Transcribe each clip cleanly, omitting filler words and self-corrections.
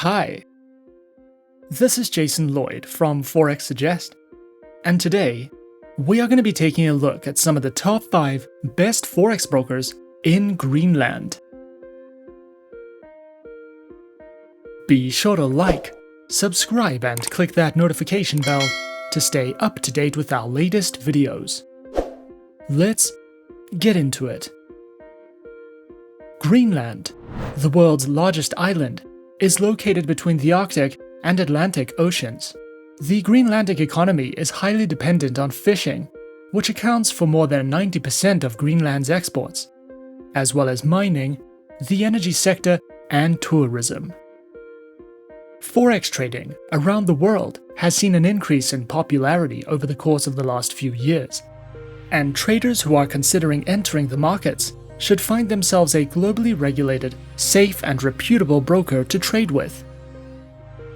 Hi, this is Jason Lloyd from Forexsuggest, and today we are going to be taking a look at some of the top 5 best Forex brokers in Greenland. Be sure to like, subscribe, and click that notification bell to stay up to date with our latest videos. Let's get into it. Greenland, the world's largest island, is located between the Arctic and Atlantic Oceans. The Greenlandic economy is highly dependent on fishing, which accounts for more than 90% of Greenland's exports, as well as mining, the energy sector, and tourism. Forex trading around the world has seen an increase in popularity over the course of the last few years, and traders who are considering entering the markets should find themselves a globally regulated, safe, and reputable broker to trade with.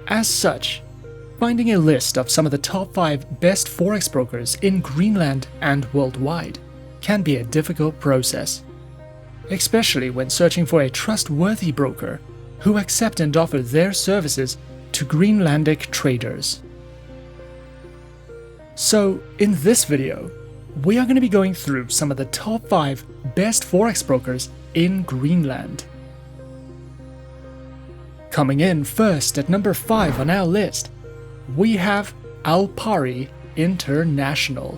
As such, finding a list of some of the top 5 best Forex brokers in Greenland and worldwide can be a difficult process, especially when searching for a trustworthy broker who accept and offer their services to Greenlandic traders. So, in this video, we are going to be going through some of the top 5 best Forex brokers in Greenland. Coming in first at number 5 on our list, we have Alpari International.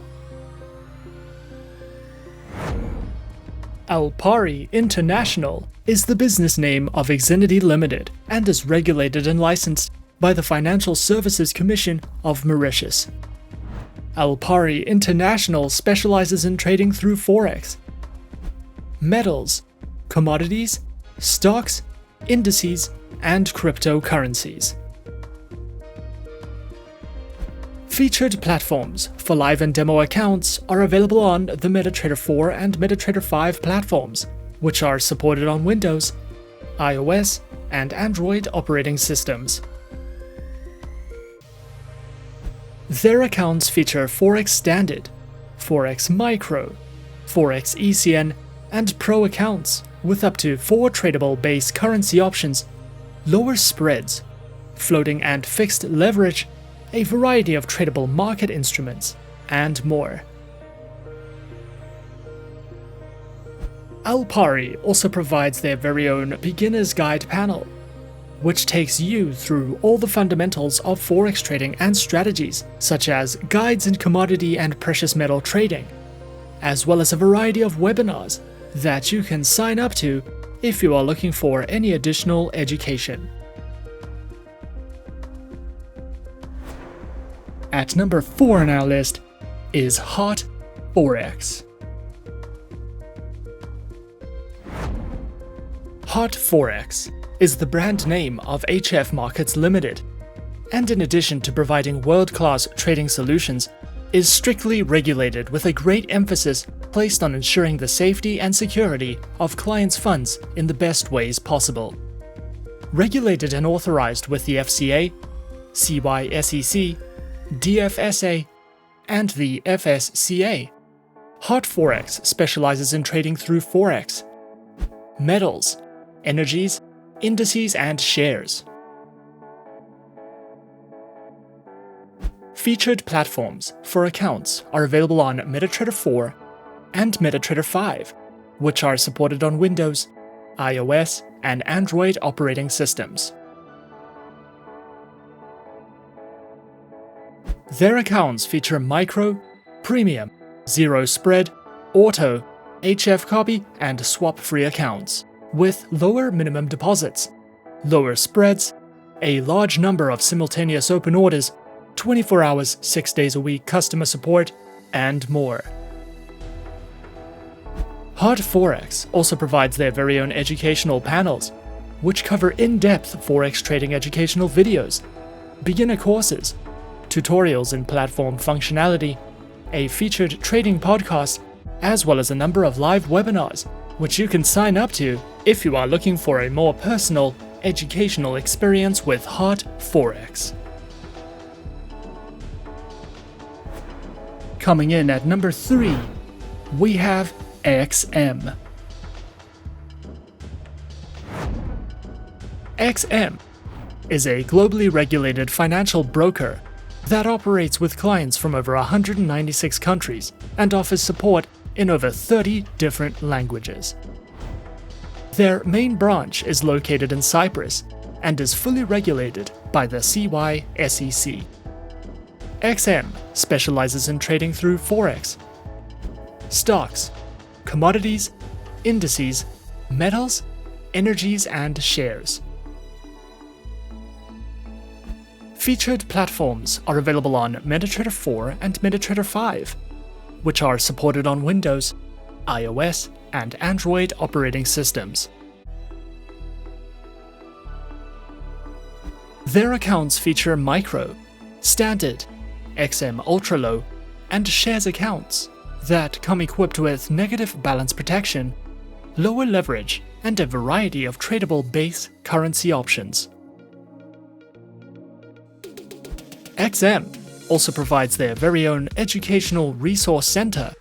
Alpari International is the business name of Xfinity Limited and is regulated and licensed by the Financial Services Commission of Mauritius. Alpari International specializes in trading through Forex, metals, commodities, stocks, indices, and cryptocurrencies. Featured platforms for live and demo accounts are available on the MetaTrader 4 and MetaTrader 5 platforms, which are supported on Windows, iOS, and Android operating systems. Their accounts feature Forex Standard, Forex Micro, Forex ECN, and Pro accounts with up to 4 tradable base currency options, lower spreads, floating and fixed leverage, a variety of tradable market instruments, and more. Alpari also provides their very own Beginner's Guide panel, which takes you through all the fundamentals of Forex trading and strategies, such as guides in commodity and precious metal trading, as well as a variety of webinars that you can sign up to if you are looking for any additional education. At number 4 on our list is Hot Forex. Hot Forex is the brand name of HF Markets Limited, and in addition to providing world-class trading solutions, is strictly regulated with a great emphasis placed on ensuring the safety and security of clients' funds in the best ways possible. Regulated and authorized with the FCA, CySEC, DFSA, and the FSCA, Hot Forex specializes in trading through Forex, metals, energies, indices, and shares. Featured platforms for accounts are available on MetaTrader 4 and MetaTrader 5, which are supported on Windows, iOS, and Android operating systems. Their accounts feature micro, premium, zero spread, auto, HFCOPY, and swap-free accounts, with lower minimum deposits, lower spreads, a large number of simultaneous open orders, 24 hours, 6 days a week customer support, and more. Hot Forex also provides their very own educational panels, which cover in-depth Forex trading educational videos, beginner courses, tutorials in platform functionality, a featured trading podcast, as well as a number of live webinars, which you can sign up to if you are looking for a more personal, educational experience with Hot Forex. Coming in at number 3, we have XM. XM is a globally regulated financial broker that operates with clients from over 196 countries and offers support in over 30 different languages. Their main branch is located in Cyprus and is fully regulated by the CySEC. XM specializes in trading through Forex, stocks, commodities, indices, metals, energies, and shares. Featured platforms are available on MetaTrader 4 and MetaTrader 5, which are supported on Windows, iOS, and Android operating systems. Their accounts feature Micro, Standard, XM Ultra Low, and Shares accounts that come equipped with negative balance protection, lower leverage, and a variety of tradable base currency options. XM also provides their very own educational resource center,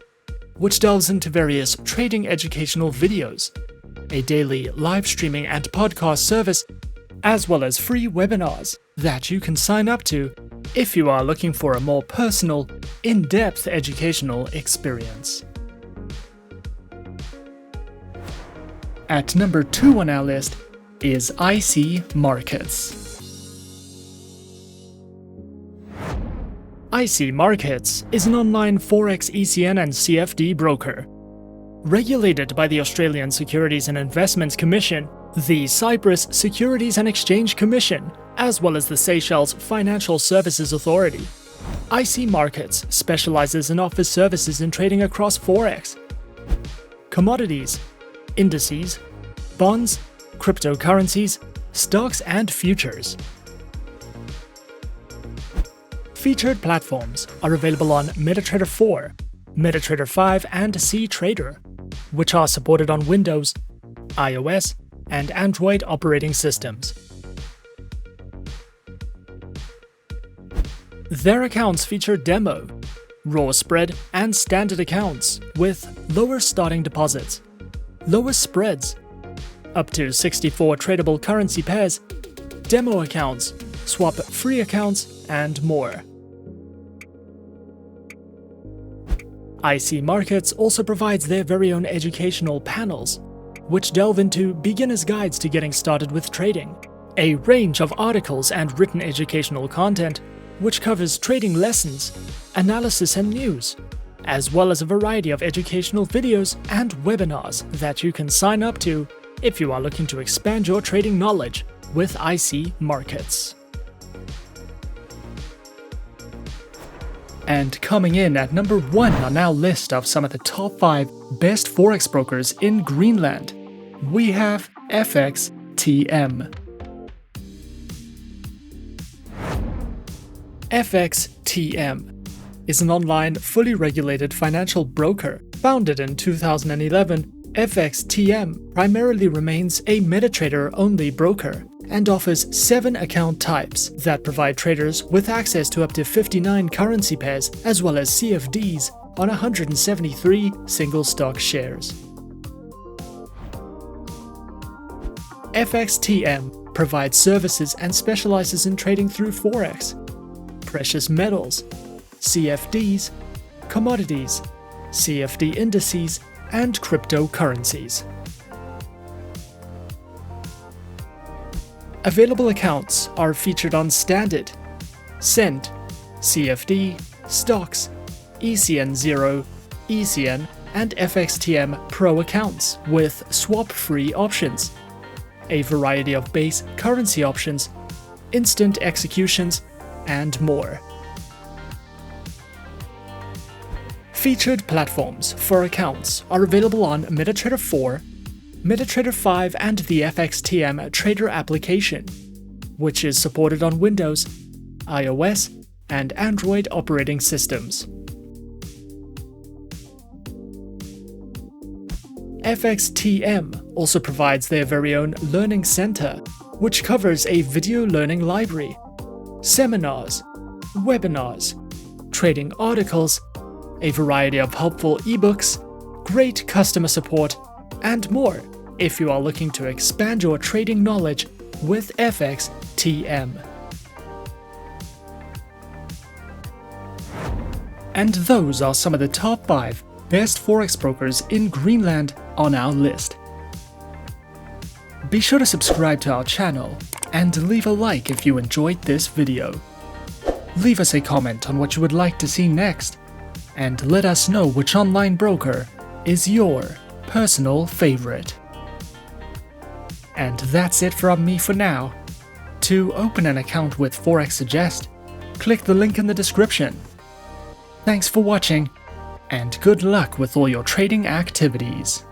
which delves into various trading educational videos, a daily live streaming and podcast service, as well as free webinars that you can sign up to if you are looking for a more personal, in-depth educational experience. At number 2 on our list is IC Markets. IC Markets is an online Forex ECN and CFD broker. Regulated by the Australian Securities and Investments Commission, the Cyprus Securities and Exchange Commission, as well as the Seychelles Financial Services Authority, IC Markets specializes and offers services in trading across Forex, commodities, indices, bonds, cryptocurrencies, stocks, and futures. Featured platforms are available on MetaTrader 4, MetaTrader 5, and CTrader, which are supported on Windows, iOS, and Android operating systems. Their accounts feature Demo, Raw Spread, and Standard accounts with lower starting deposits, lower spreads, up to 64 tradable currency pairs, demo accounts, swap-free accounts, and more. IC Markets also provides their very own educational panels, which delve into beginner's guides to getting started with trading, a range of articles and written educational content which covers trading lessons, analysis, and news, as well as a variety of educational videos and webinars that you can sign up to if you are looking to expand your trading knowledge with IC Markets. And coming in at number 1 on our list of some of the top 5 best Forex brokers in Greenland, we have FXTM. FXTM is an online, fully regulated financial broker. Founded in 2011, FXTM primarily remains a MetaTrader-only broker and offers 7 account types that provide traders with access to up to 59 currency pairs as well as CFDs on 173 single stock shares. FXTM provides services and specializes in trading through Forex, precious metals, CFDs, commodities, CFD indices, and cryptocurrencies. Available accounts are featured on Standard, Cent, CFD, Stocks, ECN 0, ECN, and FXTM Pro accounts with swap-free options, a variety of base currency options, instant executions, and more. Featured platforms for accounts are available on MetaTrader 4, MetaTrader 5, and the FXTM Trader application, which is supported on Windows, iOS, and Android operating systems. FXTM also provides their very own learning center, which covers a video learning library, seminars, webinars, trading articles, a variety of helpful ebooks, great customer support, and more if you are looking to expand your trading knowledge with FXTM. And those are some of the top 5 best Forex brokers in Greenland on our list. Be sure to subscribe to our channel and leave a like if you enjoyed this video. Leave us a comment on what you would like to see next, and let us know which online broker is your personal favorite. And that's it from me for now. To open an account with Forexsuggest, click the link in the description. Thanks for watching, and good luck with all your trading activities.